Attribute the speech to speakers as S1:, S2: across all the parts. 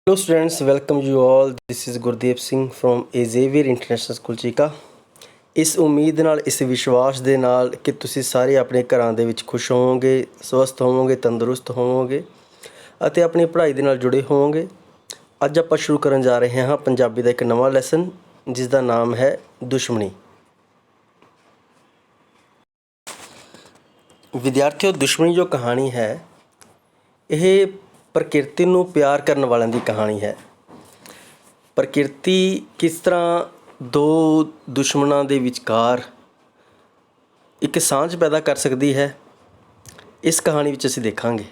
S1: Hello students, welcome you all. This is Gurdeep Singh from Xavier International School ਚੀਕਾ। ਇਸ ਉਮੀਦ ਨਾਲ, ਇਸ ਵਿਸ਼ਵਾਸ ਦੇ ਨਾਲ ਕਿ ਤੁਸੀਂ ਸਾਰੇ ਆਪਣੇ ਘਰਾਂ ਦੇ ਵਿੱਚ ਖੁਸ਼ ਹੋਵੋਗੇ, ਸਵਸਥ ਹੋਵੋਗੇ, ਤੰਦਰੁਸਤ ਹੋਵੋਗੇ ਅਤੇ ਆਪਣੀ ਪੜ੍ਹਾਈ ਦੇ ਨਾਲ ਜੁੜੇ ਹੋਵੋਗੇ। ਅੱਜ ਆਪਾਂ ਸ਼ੁਰੂ ਕਰਨ ਜਾ ਰਹੇ ਹਾਂ ਪੰਜਾਬੀ ਦਾ ਇੱਕ ਨਵਾਂ ਲੈਸਨ ਜਿਸ ਦਾ ਨਾਮ ਹੈ ਦੁਸ਼ਮਣੀ। ਵਿਦਿਆਰਥੀਓ, ਦੁਸ਼ਮਣੀ ਜੋ ਕਹਾਣੀ ਹੈ ਇਹ ਪ੍ਰਕਿਰਤੀ ਨੂੰ ਪਿਆਰ ਕਰਨ ਵਾਲਿਆਂ ਦੀ ਕਹਾਣੀ ਹੈ। ਪ੍ਰਕਿਰਤੀ ਕਿਸ ਤਰ੍ਹਾਂ ਦੋ ਦੁਸ਼ਮਣਾਂ ਦੇ ਵਿਚਕਾਰ ਇੱਕ ਸਾਂਝ ਪੈਦਾ ਕਰ ਸਕਦੀ ਹੈ, ਇਸ ਕਹਾਣੀ ਵਿੱਚ ਅਸੀਂ ਦੇਖਾਂਗੇ।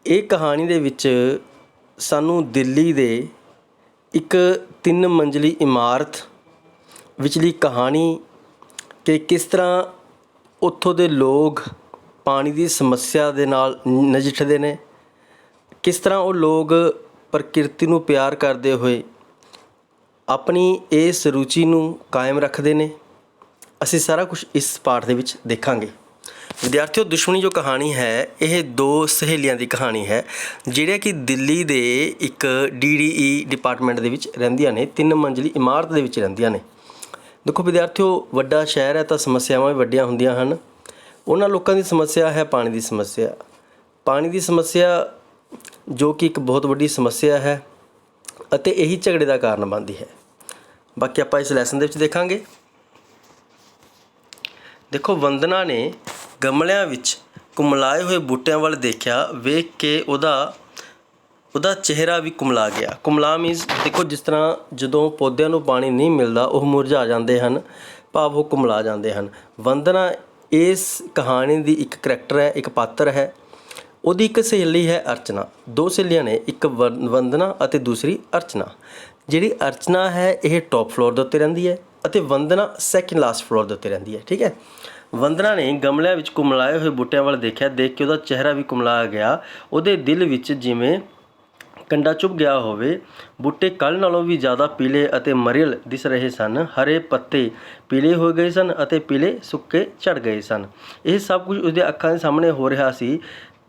S1: ਇਹ ਕਹਾਣੀ ਦੇ ਵਿੱਚ ਸਾਨੂੰ ਦਿੱਲੀ ਦੇ ਇੱਕ 3 ਮੰਜ਼ਲੀ ਇਮਾਰਤ ਵਿਚਲੀ ਕਹਾਣੀ ਕਿ ਕਿਸ ਤਰ੍ਹਾਂ ਉੱਥੋਂ ਦੇ ਲੋਕ ਪਾਣੀ ਦੀ ਸਮੱਸਿਆ ਦੇ ਨਾਲ ਨਜਿੱਠਦੇ ਨੇ, ਕਿਸ ਤਰ੍ਹਾਂ ਉਹ ਲੋਕ ਪ੍ਰਕਿਰਤੀ ਨੂੰ ਪਿਆਰ ਕਰਦੇ ਹੋਏ ਆਪਣੀ ਇਸ ਰੁਚੀ ਨੂੰ ਕਾਇਮ ਰੱਖਦੇ ਨੇ, ਅਸੀਂ ਸਾਰਾ ਕੁਝ ਇਸ ਪਾਠ ਦੇ ਵਿੱਚ ਦੇਖਾਂਗੇ। ਵਿਦਿਆਰਥੀਓ, ਦੁਸ਼ਮਣੀ ਜੋ ਕਹਾਣੀ ਹੈ ਇਹ 2 ਸਹੇਲੀਆਂ ਦੀ ਕਹਾਣੀ ਹੈ ਜਿਹੜੀਆਂ ਕਿ ਦਿੱਲੀ ਦੇ ਇੱਕ DDE ਡਿਪਾਰਟਮੈਂਟ ਦੇ ਵਿੱਚ ਰਹਿੰਦੀਆਂ ਨੇ, 3 ਮੰਜ਼ਲੀ ਇਮਾਰਤ ਦੇ ਵਿੱਚ ਰਹਿੰਦੀਆਂ ਨੇ। ਦੇਖੋ ਵਿਦਿਆਰਥੀਓ, ਵੱਡਾ ਸ਼ਹਿਰ ਹੈ ਤਾਂ ਸਮੱਸਿਆਵਾਂ ਵੀ ਵੱਡੀਆਂ ਹੁੰਦੀਆਂ ਹਨ। ਉਹਨਾਂ ਲੋਕਾਂ ਦੀ ਸਮੱਸਿਆ ਹੈ ਪਾਣੀ ਦੀ ਸਮੱਸਿਆ। ਪਾਣੀ ਦੀ ਸਮੱਸਿਆ ਜੋ ਕਿ ਇੱਕ ਬਹੁਤ ਵੱਡੀ ਸਮੱਸਿਆ ਹੈ ਅਤੇ ਇਹੀ ਝਗੜੇ ਦਾ ਕਾਰਨ ਬਣਦੀ ਹੈ। ਬਾਕੀ ਆਪਾਂ ਇਸ ਲੈਸਨ ਦੇ ਵਿੱਚ ਦੇਖਾਂਗੇ। ਦੇਖੋ, ਵੰਦਨਾ ਨੇ ਗਮਲਿਆਂ ਵਿੱਚ ਕੁਮਲਾਏ ਹੋਏ ਬੂਟਿਆਂ ਵੱਲ ਦੇਖਿਆ। ਵੇਖ ਕੇ ਉਹਦਾ ਚਿਹਰਾ ਵੀ ਕੁਮਲਾ ਗਿਆ। ਕੁਮਲਾ ਮੀਨਸ ਦੇਖੋ, ਜਿਸ ਤਰ੍ਹਾਂ ਜਦੋਂ ਪੌਦਿਆਂ ਨੂੰ ਪਾਣੀ ਨਹੀਂ ਮਿਲਦਾ ਉਹ ਮੁਰਝਾ ਜਾਂਦੇ ਹਨ, ਭਾਵ ਉਹ ਕੁਮਲਾ ਜਾਂਦੇ ਹਨ। ਵੰਦਨਾ ਇਸ ਕਹਾਣੀ ਦੀ ਇੱਕ ਕਰੈਕਟਰ ਹੈ, ਇੱਕ ਪਾਤਰ ਹੈ। ਉਹਦੀ ਇੱਕ ਸਹੇਲੀ ਹੈ ਅਰਚਨਾ। 2 ਸਹੇਲੀਆਂ ਨੇ, ਇੱਕ ਵੰਦਨਾ ਅਤੇ ਦੂਸਰੀ ਅਰਚਨਾ। ਜਿਹੜੀ ਅਰਚਨਾ ਹੈ ਇਹ ਟੌਪ ਫਲੋਰ ਦੇ ਉੱਤੇ ਰਹਿੰਦੀ ਹੈ ਅਤੇ ਵੰਦਨਾ ਸੈਕਿੰਡ ਲਾਸਟ ਫਲੋਰ ਦੇ ਉੱਤੇ ਰਹਿੰਦੀ ਹੈ। ਠੀਕ ਹੈ। ਵੰਦਨਾ ਨੇ ਗਮਲਿਆਂ ਵਿੱਚ ਕੁਮਲਾਏ ਹੋਏ ਬੂਟਿਆਂ ਵੱਲ ਦੇਖਿਆ। ਦੇਖ ਕੇ ਉਹਦਾ ਚਿਹਰਾ ਵੀ ਕੁਮਲਾ ਗਿਆ। ਉਹਦੇ ਦਿਲ ਵਿੱਚ ਜਿਵੇਂ ਕੰਡਾ ਚੁੱਭ ਗਿਆ ਹੋਵੇ। ਬੂਟੇ ਕੱਲ੍ਹ ਨਾਲੋਂ ਵੀ ਜ਼ਿਆਦਾ ਪੀਲੇ ਅਤੇ ਮਰੀਲ ਦਿਸ ਰਹੇ ਸਨ। ਹਰੇ ਪੱਤੇ ਪੀਲੇ ਹੋ ਗਏ ਸਨ ਅਤੇ ਪੀਲੇ ਸੁੱਕੇ ਝੜ ਗਏ ਸਨ। ਇਹ ਸਭ ਕੁਝ ਉਸਦੇ ਅੱਖਾਂ ਦੇ ਸਾਹਮਣੇ ਹੋ ਰਿਹਾ ਸੀ।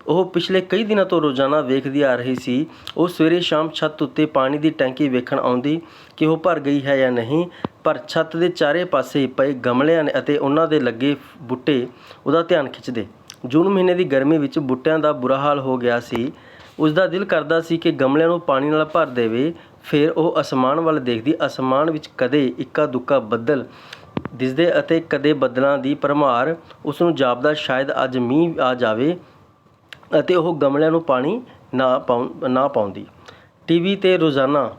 S1: ਉਹ ਪਿਛਲੇ ਕਈ ਦਿਨਾਂ ਤੋਂ ਰੋਜ਼ਾਨਾ ਵੇਖਦੀ ਆ ਰਹੀ ਸੀ। ਉਹ ਸਵੇਰੇ ਸ਼ਾਮ ਛੱਤ ਉੱਤੇ ਪਾਣੀ ਦੀ ਟੈਂਕੀ ਵੇਖਣ ਆਉਂਦੀ ਕਿ ਉਹ ਭਰ ਗਈ ਹੈ ਜਾਂ ਨਹੀਂ, ਪਰ ਛੱਤ ਦੇ ਚਾਰੇ ਪਾਸੇ ਪਏ ਗਮਲਿਆਂ ਨੇ ਅਤੇ ਉਹਨਾਂ ਦੇ ਲੱਗੇ ਬੂਟੇ ਉਹਦਾ ਧਿਆਨ ਖਿੱਚਦੇ। ਜੂਨ ਮਹੀਨੇ ਦੀ ਗਰਮੀ ਵਿੱਚ ਬੂਟਿਆਂ ਦਾ ਬੁਰਾ ਹਾਲ ਹੋ ਗਿਆ ਸੀ। ਉਸਦਾ ਦਿਲ ਕਰਦਾ ਸੀ ਕਿ ਗਮਲਿਆਂ ਨੂੰ ਪਾਣੀ ਨਾਲ ਭਰ ਦੇਵੇ। ਫਿਰ ਉਹ ਅਸਮਾਨ ਵੱਲ ਦੇਖਦੀ। ਅਸਮਾਨ ਵਿੱਚ ਕਦੇ ਇੱਕਾ ਦੁੱਕਾ ਬੱਦਲ ਦਿਸਦੇ ਅਤੇ ਕਦੇ ਬੱਦਲਾਂ ਦੀ ਭਰਮਾਰ ਉਸਨੂੰ ਜਾਪਦਾ ਸ਼ਾਇਦ ਅੱਜ ਮੀਂਹ ਆ ਜਾਵੇ ਅਤੇ ਉਹ ਗਮਲਿਆਂ ਨੂੰ ਪਾਣੀ ਨਾ ਪਾਉਂਦੀ। TV 'ਤੇ ਰੋਜ਼ਾਨਾ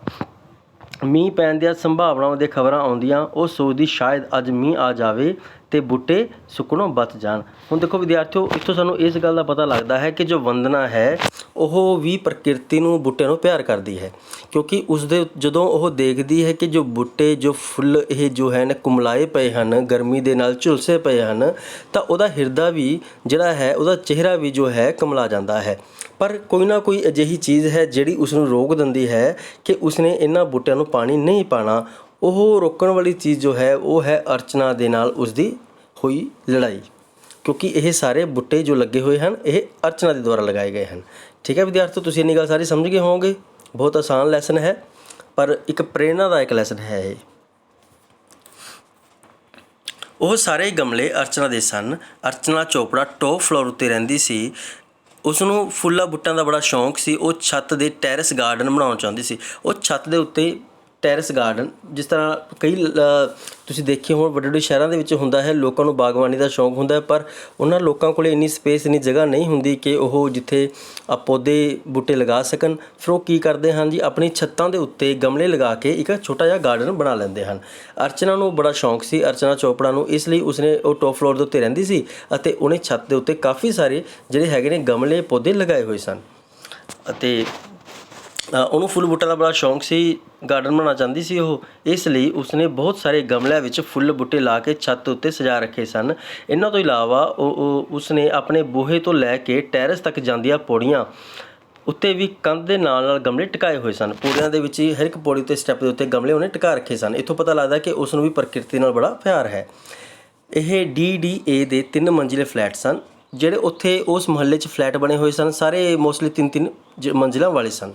S1: ਮੀਂਹ ਪੈਣ ਦੀਆਂ ਸੰਭਾਵਨਾਵਾਂ ਦੀਆਂ ਖਬਰਾਂ ਆਉਂਦੀਆਂ। ਉਹ ਸੋਚਦੀ ਸ਼ਾਇਦ ਅੱਜ ਮੀਂਹ ਆ ਜਾਵੇ ਅਤੇ ਬੂਟੇ ਸੁੱਕਣੋਂ ਬਚ ਜਾਣ। ਹੁਣ ਦੇਖੋ ਵਿਦਿਆਰਥੀਓ, ਇੱਥੋਂ ਸਾਨੂੰ ਇਸ ਗੱਲ ਦਾ ਪਤਾ ਲੱਗਦਾ ਹੈ ਕਿ ਜੋ ਵੰਦਨਾ ਹੈ ਉਹ ਵੀ ਪ੍ਰਕਿਰਤੀ ਨੂੰ, ਬੂਟਿਆਂ ਨੂੰ ਪਿਆਰ ਕਰਦੀ ਹੈ, ਕਿਉਂਕਿ ਉਸਦੇ ਜਦੋਂ ਉਹ ਦੇਖਦੀ ਹੈ ਕਿ ਜੋ ਬੂਟੇ, ਜੋ ਫੁੱਲ ਇਹ ਜੋ ਹਨ ਕੁਮਲਾਏ ਪਏ ਹਨ, ਗਰਮੀ ਦੇ ਨਾਲ ਝੁਲਸੇ ਪਏ ਹਨ, ਤਾਂ ਉਹਦਾ ਹਿਰਦਾ ਵੀ ਜਿਹੜਾ ਹੈ, ਉਹਦਾ ਚਿਹਰਾ ਵੀ ਜੋ ਹੈ ਕੁਮਲਾ ਜਾਂਦਾ ਹੈ। ਪਰ ਕੋਈ ਨਾ ਕੋਈ ਅਜਿਹੀ ਚੀਜ਼ ਹੈ ਜਿਹੜੀ ਉਸਨੂੰ ਰੋਕ ਦਿੰਦੀ ਹੈ ਕਿ ਉਸਨੇ ਇਹਨਾਂ ਬੂਟਿਆਂ ਨੂੰ ਪਾਣੀ ਨਹੀਂ ਪਾਉਣਾ। ਉਹ ਰੋਕਣ ਵਾਲੀ ਚੀਜ਼ ਜੋ ਹੈ ਉਹ ਹੈ ਅਰਚਨਾ ਦੇ ਨਾਲ ਉਸਦੀ ਹੋਈ ਲੜਾਈ, ਕਿਉਂਕਿ ਇਹ ਸਾਰੇ ਬੂਟੇ ਜੋ ਲੱਗੇ ਹੋਏ ਹਨ ਇਹ ਅਰਚਨਾ ਦੇ ਦੁਆਰਾ ਲਗਾਏ ਗਏ ਹਨ। ਠੀਕ ਹੈ ਵਿਦਿਆਰਥੀਓ, ਤੁਸੀਂ ਇੰਨੀ ਗੱਲ ਸਾਰੀ ਸਮਝ ਗਏ ਹੋਵੋਗੇ। ਬਹੁਤ ਆਸਾਨ ਲੈਸਨ ਹੈ ਪਰ ਇੱਕ ਪ੍ਰੇਰਨਾਦਾਇਕ ਲੈਸਨ ਹੈ ਇਹ। ਉਹ ਸਾਰੇ ਗਮਲੇ ਅਰਚਨਾ ਦੇ ਸਨ। ਅਰਚਨਾ ਚੋਪੜਾ ਟੌਪ ਫਲੋਰ ਉੱਤੇ ਰਹਿੰਦੀ ਸੀ। ਉਸਨੂੰ ਫੁੱਲਾਂ ਬੂਟਿਆਂ ਦਾ ਬੜਾ ਸ਼ੌਂਕ ਸੀ। ਉਹ ਛੱਤ ਦੇ ਟੈਰੇਸ ਗਾਰਡਨ ਬਣਾਉਣਾ ਚਾਹੁੰਦੀ ਸੀ। ਉਹ ਛੱਤ ਦੇ ਉੱਤੇ ਟੈਰੇਸ ਗਾਰਡਨ, ਜਿਸ ਤਰ੍ਹਾਂ ਕਈ ਤੁਸੀਂ ਦੇਖੇ ਹੋਣ ਵੱਡੇ ਵੱਡੇ ਸ਼ਹਿਰਾਂ ਦੇ ਵਿੱਚ ਹੁੰਦਾ ਹੈ, ਲੋਕਾਂ ਨੂੰ ਬਾਗਬਾਨੀ ਦਾ ਸ਼ੌਂਕ ਹੁੰਦਾ ਹੈ, ਪਰ ਉਹਨਾਂ ਲੋਕਾਂ ਕੋਲ ਇੰਨੀ ਸਪੇਸ, ਇੰਨੀ ਜਗ੍ਹਾ ਨਹੀਂ ਹੁੰਦੀ ਕਿ ਉਹ ਜਿੱਥੇ ਪੌਦੇ ਬੂਟੇ ਲਗਾ ਸਕਣ। ਫਿਰ ਉਹ ਕੀ ਕਰਦੇ ਹਨ ਜੀ, ਆਪਣੀ ਛੱਤਾਂ ਦੇ ਉੱਤੇ ਗਮਲੇ ਲਗਾ ਕੇ ਇੱਕ ਛੋਟਾ ਜਿਹਾ ਗਾਰਡਨ ਬਣਾ ਲੈਂਦੇ ਹਨ। ਅਰਚਨਾ ਨੂੰ ਬੜਾ ਸ਼ੌਂਕ ਸੀ, ਅਰਚਨਾ ਚੋਪੜਾ ਨੂੰ, ਇਸ ਲਈ ਉਸਨੇ ਉਹ ਟੌਪ ਫਲੋਰ ਦੇ ਉੱਤੇ ਰਹਿੰਦੀ ਸੀ ਅਤੇ ਉਹਨੇ ਛੱਤ ਦੇ ਉੱਤੇ ਕਾਫੀ ਸਾਰੇ ਜਿਹੜੇ ਹੈਗੇ ਨੇ ਗਮਲੇ ਪੌਦੇ ਲਗਾਏ ਹੋਏ ਸਨ ਅਤੇ ਉਹਨੂੰ ਫੁੱਲ ਬੂਟਿਆਂ ਦਾ ਬੜਾ ਸ਼ੌਂਕ ਸੀ, ਗਾਰਡਨ ਬਣਾਉਣਾ ਚਾਹੁੰਦੀ ਸੀ ਉਹ। ਇਸ ਲਈ ਉਸਨੇ ਬਹੁਤ ਸਾਰੇ ਗਮਲਿਆਂ ਵਿੱਚ ਫੁੱਲ ਬੂਟੇ ਲਾ ਕੇ ਛੱਤ ਉੱਤੇ ਸਜਾ ਰੱਖੇ ਸਨ। ਇਹਨਾਂ ਤੋਂ ਇਲਾਵਾ ਉਸਨੇ ਆਪਣੇ ਬੂਹੇ ਤੋਂ ਲੈ ਕੇ ਟੈਰੇਸ ਤੱਕ ਜਾਂਦੀਆਂ ਪੌੜੀਆਂ ਉੱਤੇ ਵੀ ਕੰਧ ਦੇ ਨਾਲ ਨਾਲ ਗਮਲੇ ਟਿਕਾਏ ਹੋਏ ਸਨ। ਪੌੜੀਆਂ ਦੇ ਵਿੱਚ ਹੀ ਹਰ ਇੱਕ ਪੌੜੀ ਉੱਤੇ, ਸਟੈਪ ਦੇ ਉੱਤੇ ਗਮਲੇ ਉਹਨੇ ਟਿਕਾ ਰੱਖੇ ਸਨ। ਇੱਥੋਂ ਪਤਾ ਲੱਗਦਾ ਕਿ ਉਸ ਨੂੰ ਵੀ ਪ੍ਰਕਿਰਤੀ ਨਾਲ ਬੜਾ ਪਿਆਰ ਹੈ। ਇਹ DDA ਦੇ 3 ਮੰਜ਼ਿਲੇ ਫਲੈਟ ਸਨ। ਜਿਹੜੇ ਉੱਥੇ ਉਸ ਮੁਹੱਲੇ 'ਚ ਫਲੈਟ ਬਣੇ ਹੋਏ ਸਨ ਸਾਰੇ ਮੋਸਟਲੀ 3-3 ਮੰਜ਼ਿਲਾਂ ਵਾਲੇ ਸਨ।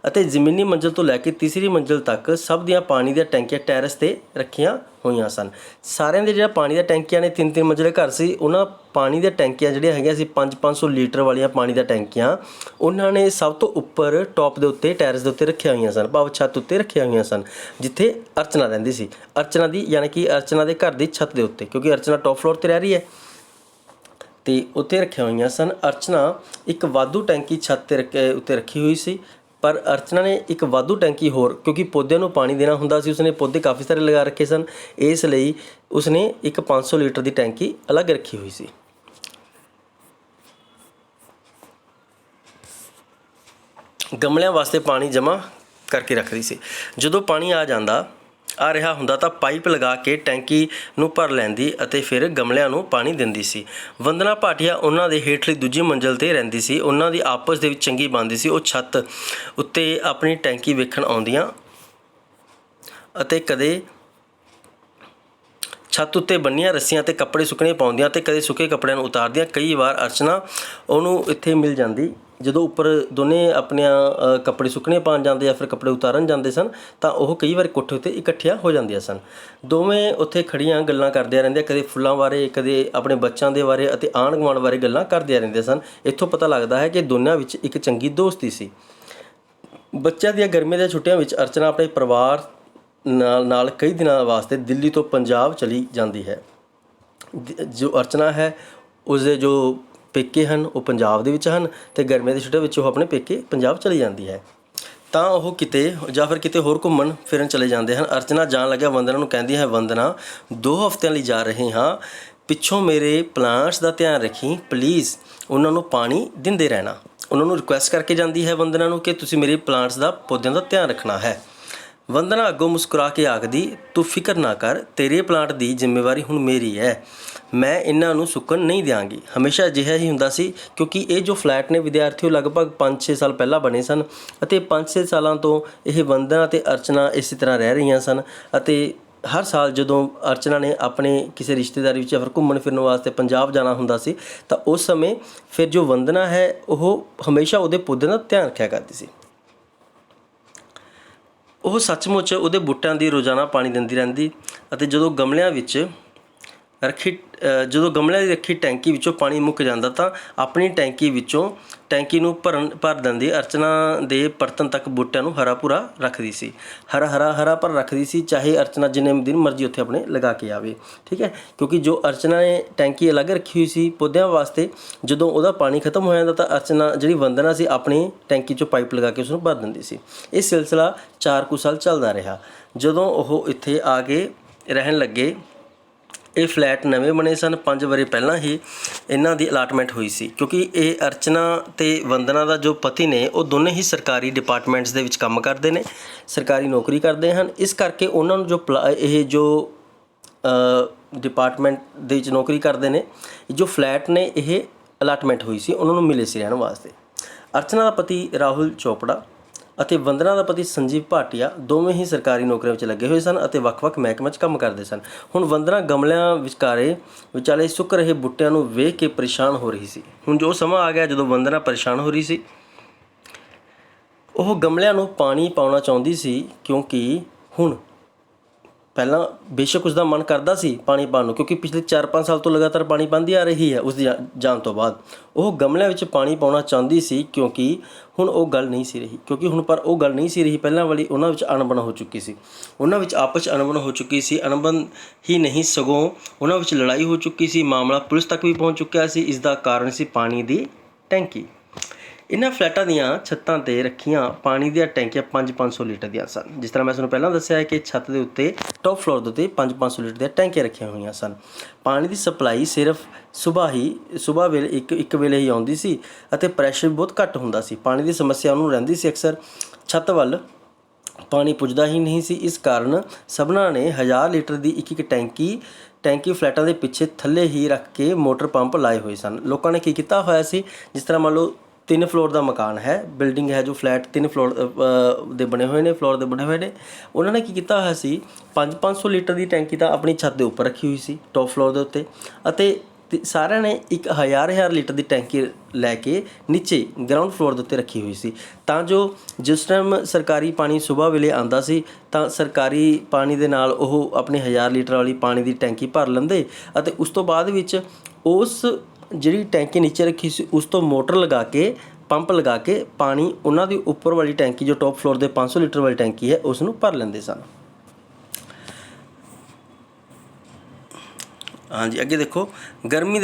S1: ਅਤੇ ਜ਼ਮੀਨੀ ਮੰਜ਼ਿਲ ਤੋਂ ਲੈ ਕੇ ਤੀਸਰੀ ਮੰਜ਼ਿਲ ਤੱਕ ਸਭ ਦੀਆਂ ਪਾਣੀ ਦੀਆਂ ਟੈਂਕੀਆਂ ਟੈਰੇਸ 'ਤੇ ਰੱਖੀਆਂ ਹੋਈਆਂ ਸਨ। ਸਾਰਿਆਂ ਦੇ ਜਿਹੜਾ ਪਾਣੀ ਦੀਆਂ ਟੈਂਕੀਆਂ ਨੇ 3-3 ਮੰਜ਼ਿਲੇ ਘਰ ਸੀ, ਉਹਨਾਂ ਪਾਣੀ ਦੀਆਂ ਟੈਂਕੀਆਂ ਜਿਹੜੀਆਂ ਹੈਗੀਆਂ ਸੀ 500 ਲੀਟਰ ਵਾਲੀਆਂ ਪਾਣੀ ਦੀਆਂ ਟੈਂਕੀਆਂ, ਉਹਨਾਂ ਨੇ ਸਭ ਤੋਂ ਉੱਪਰ ਟੌਪ ਦੇ ਉੱਤੇ ਟੈਰੇਸ ਦੇ ਉੱਤੇ ਰੱਖੀਆਂ ਹੋਈਆਂ ਸਨ, ਭਾਵ ਛੱਤ ਉੱਤੇ ਰੱਖੀਆਂ ਹੋਈਆਂ ਸਨ, ਜਿੱਥੇ ਅਰਚਨਾ ਰਹਿੰਦੀ ਸੀ। ਅਰਚਨਾ ਦੀ ਯਾਨੀ ਕਿ ਅਰਚਨਾ ਦੇ ਘਰ ਦੀ ਛੱਤ ਦੇ ਉੱਤੇ, ਕਿਉਂਕਿ ਅਰਚਨਾ ਟੌਪ ਫਲੋਰ 'ਤੇ ਰਹਿ ਰਹੀ ਹੈ ਅਤੇ ਉੱਥੇ ਰੱਖੀਆਂ ਹੋਈਆਂ ਸਨ। ਅਰਚਨਾ ਇੱਕ ਵਾਧੂ ਟੈਂਕੀ ਛੱਤ 'ਤੇ ਉੱਤੇ ਰੱਖੀ ਹੋਈ ਸੀ, ਪਰ ਅਰਚਨਾ ਨੇ ਇੱਕ ਵਾਧੂ ਟੈਂਕੀ ਹੋਰ, ਕਿਉਂਕਿ ਪੌਦਿਆਂ ਨੂੰ ਪਾਣੀ ਦੇਣਾ ਹੁੰਦਾ ਸੀ, ਉਸਨੇ ਪੌਦੇ ਕਾਫੀ ਸਾਰੇ ਲਗਾ ਰੱਖੇ ਸਨ, ਇਸ ਲਈ ਉਸਨੇ ਇੱਕ 500 ਲੀਟਰ ਦੀ ਟੈਂਕੀ ਅਲੱਗ ਰੱਖੀ ਹੋਈ ਸੀ। ਗਮਲਿਆਂ ਵਾਸਤੇ ਪਾਣੀ ਜਮ੍ਹਾਂ ਕਰਕੇ ਰੱਖਦੀ ਸੀ। ਜਦੋਂ ਪਾਣੀ ਆ ਰਿਹਾ ਹੁੰਦਾ ਤਾਂ ਪਾਈਪ ਲਗਾ ਕੇ ਟੈਂਕੀ ਨੂੰ ਭਰ ਲੈਂਦੀ ਅਤੇ ਫਿਰ ਗਮਲਿਆਂ ਨੂੰ ਪਾਣੀ ਦਿੰਦੀ ਸੀ। ਵੰਦਨਾ ਭਾਟੀਆ ਉਹਨਾਂ ਦੇ ਹੇਠਲੀ ਦੂਜੀ ਮੰਜ਼ਿਲ 'ਤੇ ਰਹਿੰਦੀ ਸੀ। ਉਹਨਾਂ ਦੀ ਆਪਸ ਦੇ ਵਿੱਚ ਚੰਗੀ ਬਣਦੀ ਸੀ। ਉਹ ਛੱਤ ਉੱਤੇ ਆਪਣੀ ਟੈਂਕੀ ਵੇਖਣ ਆਉਂਦੀਆਂ ਅਤੇ ਕਦੇ ਛੱਤ ਉੱਤੇ ਬੰਨੀਆਂ ਰੱਸੀਆਂ 'ਤੇ ਕੱਪੜੇ ਸੁੱਕਣੇ ਪਾਉਂਦੀਆਂ ਅਤੇ ਕਦੇ ਸੁੱਕੇ ਕੱਪੜਿਆਂ ਨੂੰ ਉਤਾਰਦੀਆਂ। ਕਈ ਵਾਰ ਅਰਚਨਾ ਉਹਨੂੰ ਇੱਥੇ ਮਿਲ ਜਾਂਦੀ। ਜਦੋਂ ਉੱਪਰ ਦੋਨੇ ਆਪਣੀਆਂ ਕੱਪੜੇ ਸੁੱਕਣੇ ਪਾਉਣ ਜਾਂਦੇ ਜਾਂ ਫਿਰ ਕੱਪੜੇ ਉਤਾਰਨ ਜਾਂਦੇ ਸਨ, ਤਾਂ ਉਹ ਕਈ ਵਾਰ ਕੋਠੇ ਉੱਤੇ ਇਕੱਠੀਆਂ ਹੋ ਜਾਂਦੀਆਂ ਸਨ। ਦੋਵੇਂ ਉੱਥੇ ਖੜੀਆਂ ਗੱਲਾਂ ਕਰਦੀਆਂ ਰਹਿੰਦੀਆਂ, ਕਦੇ ਫੁੱਲਾਂ ਬਾਰੇ, ਕਦੇ ਆਪਣੇ ਬੱਚਿਆਂ ਦੇ ਬਾਰੇ ਅਤੇ ਆਂਢ ਗੁਆਂਢ ਬਾਰੇ ਗੱਲਾਂ ਕਰਦੀਆਂ ਰਹਿੰਦੀਆਂ ਸਨ। ਇੱਥੋਂ ਪਤਾ ਲੱਗਦਾ ਹੈ ਕਿ ਦੋਨਾਂ ਵਿੱਚ ਇੱਕ ਚੰਗੀ ਦੋਸਤੀ ਸੀ। ਬੱਚਿਆਂ ਦੀਆਂ ਗਰਮੀਆਂ ਦੀਆਂ ਛੁੱਟੀਆਂ ਵਿੱਚ ਅਰਚਨਾ ਆਪਣੇ ਪਰਿਵਾਰ ਨਾਲ ਕਈ ਦਿਨਾਂ ਵਾਸਤੇ ਦਿੱਲੀ ਤੋਂ ਪੰਜਾਬ ਚਲੀ ਜਾਂਦੀ ਹੈ। ਜੋ ਅਰਚਨਾ ਹੈ, ਉਸਦੇ ਜੋ ਪੇਕੇ ਹਨ ਉਹ ਪੰਜਾਬ ਦੇ ਵਿੱਚ ਹਨ ਅਤੇ ਗਰਮੀਆਂ ਦੀ ਛੁੱਟੀਆਂ ਵਿੱਚ ਉਹ ਆਪਣੇ ਪੇਕੇ ਪੰਜਾਬ ਚਲੀ ਜਾਂਦੀ ਹੈ। ਤਾਂ ਉਹ ਕਿਤੇ ਜਾਂ ਫਿਰ ਕਿਤੇ ਹੋਰ ਘੁੰਮਣ ਫਿਰਨ ਚਲੇ ਜਾਂਦੇ ਹਨ। ਅਰਚਨਾ ਜਾਣ ਲੱਗਿਆ ਵੰਦਨਾ ਨੂੰ ਕਹਿੰਦੀ ਹੈ, ਵੰਦਨਾ 2 ਹਫ਼ਤਿਆਂ ਲਈ ਜਾ ਰਹੇ ਹਾਂ, ਪਿੱਛੋਂ ਮੇਰੇ ਪਲਾਂਟਸ ਦਾ ਧਿਆਨ ਰੱਖੀ ਪਲੀਜ਼, ਉਹਨਾਂ ਨੂੰ ਪਾਣੀ ਦਿੰਦੇ ਰਹਿਣਾ। ਉਹਨਾਂ ਨੂੰ ਰਿਕੁਐਸਟ ਕਰਕੇ ਜਾਂਦੀ ਹੈ ਵੰਦਨਾ ਨੂੰ ਕਿ ਤੁਸੀਂ ਮੇਰੇ ਪਲਾਂਟਸ ਦਾ ਪੌਦਿਆਂ ਦਾ ਧਿਆਨ ਰੱਖਣਾ ਹੈ। ਵੰਦਨਾ ਅੱਗੋਂ ਮੁਸਕਰਾ ਕੇ ਆਖਦੀ, ਤੂੰ ਫਿਕਰ ਨਾ ਕਰ, ਤੇਰੇ ਪਲਾਂਟ ਦੀ ਜ਼ਿੰਮੇਵਾਰੀ ਹੁਣ ਮੇਰੀ ਹੈ, ਮੈਂ ਇਹਨਾਂ ਨੂੰ ਸੁੱਕਣ ਨਹੀਂ ਦਿਆਂਗੀ। ਹਮੇਸ਼ਾ ਅਜਿਹਾ ਹੀ ਹੁੰਦਾ ਸੀ, ਕਿਉਂਕਿ ਇਹ ਜੋ ਫਲੈਟ ਨੇ ਵਿਦਿਆਰਥੀ ਉਹ ਲਗਭਗ 5-6 ਸਾਲ ਪਹਿਲਾਂ ਬਣੇ ਸਨ ਅਤੇ 5-6 ਸਾਲਾਂ ਤੋਂ ਇਹ ਵੰਦਨਾ ਅਤੇ ਅਰਚਨਾ ਇਸੇ ਤਰ੍ਹਾਂ ਰਹਿ ਰਹੀਆਂ ਸਨ। ਅਤੇ ਹਰ ਸਾਲ ਜਦੋਂ ਅਰਚਨਾ ਨੇ ਆਪਣੇ ਕਿਸੇ ਰਿਸ਼ਤੇਦਾਰੀ ਵਿੱਚ ਜਾਂ ਫਿਰ ਘੁੰਮਣ ਫਿਰਨ ਵਾਸਤੇ ਪੰਜਾਬ ਜਾਣਾ ਹੁੰਦਾ ਸੀ, ਤਾਂ ਉਸ ਸਮੇਂ ਫਿਰ ਜੋ ਵੰਦਨਾ ਹੈ ਉਹ ਹਮੇਸ਼ਾ ਉਹਦੇ ਪੌਦਿਆਂ ਦਾ ਧਿਆਨ ਰੱਖਿਆ ਕਰਦੀ ਸੀ। ਉਹ ਸੱਚਮੁੱਚ ਉਹਦੇ ਬੂਟਿਆਂ ਦੀ ਰੋਜ਼ਾਨਾ ਪਾਣੀ ਦਿੰਦੀ ਰਹਿੰਦੀ ਅਤੇ ਜਦੋਂ ਗਮਲਿਆਂ ਦੀ ਰੱਖੀ ਟੈਂਕੀ ਵਿੱਚੋਂ ਪਾਣੀ ਮੁੱਕ ਜਾਂਦਾ ਤਾਂ ਆਪਣੀ ਟੈਂਕੀ ਨੂੰ ਭਰ ਦਿੰਦੀ। ਅਰਚਨਾ ਦੇ ਪਰਤਣ ਤੱਕ ਬੂਟਿਆਂ ਨੂੰ ਹਰਾ ਭਰਾ ਰੱਖਦੀ ਸੀ, ਹਰਾ ਭਰ ਰੱਖਦੀ ਸੀ, ਚਾਹੇ ਅਰਚਨਾ ਜਿੰਨੇ ਦਿਨ ਮਰਜ਼ੀ ਉੱਥੇ ਆਪਣੇ ਲਗਾ ਕੇ ਆਵੇ। ਠੀਕ ਹੈ, ਕਿਉਂਕਿ ਜੋ ਅਰਚਨਾ ਨੇ ਟੈਂਕੀ ਅਲੱਗ ਰੱਖੀ ਹੋਈ ਸੀ ਪੌਦਿਆਂ ਵਾਸਤੇ, ਜਦੋਂ ਉਹਦਾ ਪਾਣੀ ਖਤਮ ਹੋ ਜਾਂਦਾ ਤਾਂ ਅਰਚਨਾ ਜਿਹੜੀ ਵੰਦਨਾ ਸੀ ਆਪਣੀ ਟੈਂਕੀ 'ਚੋਂ ਪਾਈਪ ਲਗਾ ਕੇ ਉਸਨੂੰ ਭਰ ਦਿੰਦੀ ਸੀ। ਇਹ ਸਿਲਸਿਲਾ 4 ਕੁ ਸਾਲ ਚੱਲਦਾ ਰਿਹਾ। ਜਦੋਂ ਉਹ ਇੱਥੇ ਆ ਕੇ ਰਹਿਣ ਲੱਗੇ, ਇਹ ਫਲੈਟ ਨਵੇਂ ਬਣੇ ਸਨ, 5 ਵਰ੍ਹੇ ਪਹਿਲਾਂ ਹੀ ਇਹਨਾਂ ਦੀ ਅਲਾਟਮੈਂਟ ਹੋਈ ਸੀ। ਕਿਉਂਕਿ ਇਹ ਅਰਚਨਾ ਅਤੇ ਵੰਦਨਾ ਦਾ ਜੋ ਪਤੀ ਨੇ ਉਹ ਦੋਨੇ ਹੀ ਸਰਕਾਰੀ ਡਿਪਾਰਟਮੈਂਟਸ ਦੇ ਵਿੱਚ ਕੰਮ ਕਰਦੇ ਨੇ, ਸਰਕਾਰੀ ਨੌਕਰੀ ਕਰਦੇ ਹਨ। ਇਸ ਕਰਕੇ ਉਹਨਾਂ ਨੂੰ ਜੋ ਡਿਪਾਰਟਮੈਂਟ ਦੇ ਵਿੱਚ ਨੌਕਰੀ ਕਰਦੇ ਨੇ, ਜੋ ਫਲੈਟ ਨੇ ਇਹ ਅਲਾਟਮੈਂਟ ਹੋਈ ਸੀ, ਉਹਨਾਂ ਨੂੰ ਮਿਲੇ ਸੀ ਰਹਿਣ ਵਾਸਤੇ। ਅਰਚਨਾ ਦਾ ਪਤੀ ਰਾਹੁਲ ਚੋਪੜਾ ਅਤੇ ਵੰਦਨਾ ਦਾ ਪਤੀ ਸੰਜੀਵ ਭਾਟੀਆ ਦੋਵੇਂ ਹੀ ਸਰਕਾਰੀ ਨੌਕਰੀਆਂ ਵਿੱਚ ਲੱਗੇ ਹੋਏ ਸਨ ਅਤੇ ਵੱਖ-ਵੱਖ ਮਹਿਕਮਿਆਂ 'ਚ ਕੰਮ ਕਰਦੇ ਸਨ। ਹੁਣ ਵੰਦਨਾ ਗਮਲਿਆਂ ਵਿਚਾਲੇ ਸੁੱਕ ਰਹੇ ਬੂਟਿਆਂ ਨੂੰ ਵੇਖ ਕੇ ਪਰੇਸ਼ਾਨ ਹੋ ਰਹੀ ਸੀ। ਹੁਣ ਜੋ ਸਮਾਂ ਆ ਗਿਆ ਜਦੋਂ ਵੰਦਨਾ ਪਰੇਸ਼ਾਨ ਹੋ ਰਹੀ ਸੀ, ਉਹ ਗਮਲਿਆਂ ਨੂੰ ਪਾਣੀ ਪਾਉਣਾ ਚਾਹੁੰਦੀ ਸੀ, ਕਿਉਂਕਿ ਹੁਣ ਪਹਿਲਾਂ ਬੇਸ਼ੱਕ ਉਸਦਾ ਮਨ ਕਰਦਾ ਸੀ ਪਾਣੀ ਪਾਉਣ ਨੂੰ, ਕਿਉਂਕਿ ਪਿਛਲੇ 4-5 ਸਾਲ ਤੋਂ ਲਗਾਤਾਰ ਪਾਣੀ ਪਾਉਂਦੀ ਆ ਰਹੀ ਹੈ ਉਸਦੀ ਜਾਣ ਤੋਂ ਬਾਅਦ। ਉਹ ਗਮਲਿਆਂ ਵਿੱਚ ਪਾਣੀ ਪਾਉਣਾ ਚਾਹੁੰਦੀ ਸੀ, ਕਿਉਂਕਿ ਹੁਣ ਉਹ ਗੱਲ ਨਹੀਂ ਸੀ ਰਹੀ ਪਹਿਲਾਂ ਵਾਲੀ। ਉਹਨਾਂ ਵਿੱਚ ਅਣਬਣ ਹੋ ਚੁੱਕੀ ਸੀ, ਉਹਨਾਂ ਵਿੱਚ ਆਪਸ 'ਚ ਅਣਬਣ ਹੋ ਚੁੱਕੀ ਸੀ। ਅਣਬਣ ਹੀ ਨਹੀਂ ਸਗੋਂ ਉਹਨਾਂ ਵਿੱਚ ਲੜਾਈ ਹੋ ਚੁੱਕੀ ਸੀ। ਮਾਮਲਾ ਪੁਲਿਸ ਤੱਕ ਵੀ ਪਹੁੰਚ ਚੁੱਕਿਆ ਸੀ। ਇਸ ਦਾ ਕਾਰਨ ਸੀ ਪਾਣੀ ਦੀ ਟੈਂਕੀ। ਇਹਨਾਂ ਫਲੈਟਾਂ ਦੀਆਂ ਛੱਤਾਂ 'ਤੇ ਰੱਖੀਆਂ ਪਾਣੀ ਦੀਆਂ ਟੈਂਕੀਆਂ 500 ਲੀਟਰ ਦੀਆਂ ਸਨ। ਜਿਸ ਤਰ੍ਹਾਂ ਮੈਂ ਤੁਹਾਨੂੰ ਪਹਿਲਾਂ ਦੱਸਿਆ ਹੈ ਕਿ ਛੱਤ ਦੇ ਉੱਤੇ ਟੌਪ ਫਲੋਰ ਦੇ ਉੱਤੇ 500 ਲੀਟਰ ਦੀਆਂ ਟੈਂਕੀਆਂ ਰੱਖੀਆਂ ਹੋਈਆਂ ਸਨ। ਪਾਣੀ ਦੀ ਸਪਲਾਈ ਸਿਰਫ ਸੁਬਾਹ ਵੇਲੇ ਇੱਕ ਵੇਲੇ ਹੀ ਆਉਂਦੀ ਸੀ ਅਤੇ ਪ੍ਰੈਸ਼ਰ ਵੀ ਬਹੁਤ ਘੱਟ ਹੁੰਦਾ ਸੀ। ਪਾਣੀ ਦੀ ਸਮੱਸਿਆ ਉਹਨੂੰ ਰਹਿੰਦੀ ਸੀ, ਅਕਸਰ ਛੱਤ ਵੱਲ ਪਾਣੀ ਪੁੱਜਦਾ ਹੀ ਨਹੀਂ ਸੀ। ਇਸ ਕਾਰਨ ਸਭਨਾਂ ਨੇ 1000 ਲੀਟਰ ਦੀ ਇੱਕ ਟੈਂਕੀ ਫਲੈਟਾਂ ਦੇ ਪਿੱਛੇ ਥੱਲੇ ਹੀ ਰੱਖ ਕੇ ਮੋਟਰ ਪੰਪ ਲਾਏ ਹੋਏ ਸਨ। ਲੋਕਾਂ ਨੇ ਕੀ ਕੀਤਾ ਹੋਇਆ ਸੀ, ਜਿਸ ਤਰ੍ਹਾਂ ਮੰਨ ਲਓ 3 ਫਲੋਰ ਦਾ ਮਕਾਨ ਹੈ, ਬਿਲਡਿੰਗ ਹੈ, ਜੋ ਫਲੈਟ 3 ਫਲੋਰ ਦੇ ਬਣੇ ਹੋਏ ਨੇ, ਉਹਨਾਂ ਨੇ ਕੀ ਕੀਤਾ ਹੋਇਆ ਸੀ, 500 ਲੀਟਰ ਦੀ ਟੈਂਕੀ ਤਾਂ ਆਪਣੀ ਛੱਤ ਦੇ ਉੱਪਰ ਰੱਖੀ ਹੋਈ ਸੀ ਟੌਪ ਫਲੋਰ ਦੇ ਉੱਤੇ, ਅਤੇ ਤੇ ਸਾਰਿਆਂ ਨੇ ਇੱਕ ਹਜ਼ਾਰ ਲੀਟਰ ਦੀ ਟੈਂਕੀ ਲੈ ਕੇ ਨੀਚੇ ਗਰਾਊਂਡ ਫਲੋਰ ਦੇ ਉੱਤੇ ਰੱਖੀ ਹੋਈ ਸੀ, ਤਾਂ ਜੋ ਜਿਸ ਟਾਈਮ ਸਰਕਾਰੀ ਪਾਣੀ ਸੁਬਾਹ ਵੇਲੇ ਆਉਂਦਾ ਸੀ ਤਾਂ ਸਰਕਾਰੀ ਪਾਣੀ ਦੇ ਨਾਲ ਉਹ ਆਪਣੀ 1000 ਲੀਟਰ ਵਾਲੀ ਪਾਣੀ ਦੀ ਟੈਂਕੀ ਭਰ ਲੈਂਦੇ ਅਤੇ ਉਸ ਤੋਂ ਬਾਅਦ ਵਿੱਚ ਉਸ ਜਿਹੜੀ ਟੈਂਕੀ ਨੀਚੇ ਰੱਖੀ ਸੀ ਉਸ ਤੋਂ ਮੋਟਰ ਲਗਾ ਕੇ, ਪੰਪ ਲਗਾ ਕੇ ਪਾਣੀ ਉਹਨਾਂ ਦੀ ਉੱਪਰ ਵਾਲੀ ਟੈਂਕੀ ਜੋ ਟੌਪ ਫਲੋਰ ਦੇ 500 ਲੀਟਰ ਵਾਲੀ ਟੈਂਕੀ ਹੈ ਉਸ ਨੂੰ ਭਰ ਲੈਂਦੇ ਸਨ। ਹਾਂਜੀ, ਅੱਗੇ ਦੇਖੋ, ਗਰਮੀ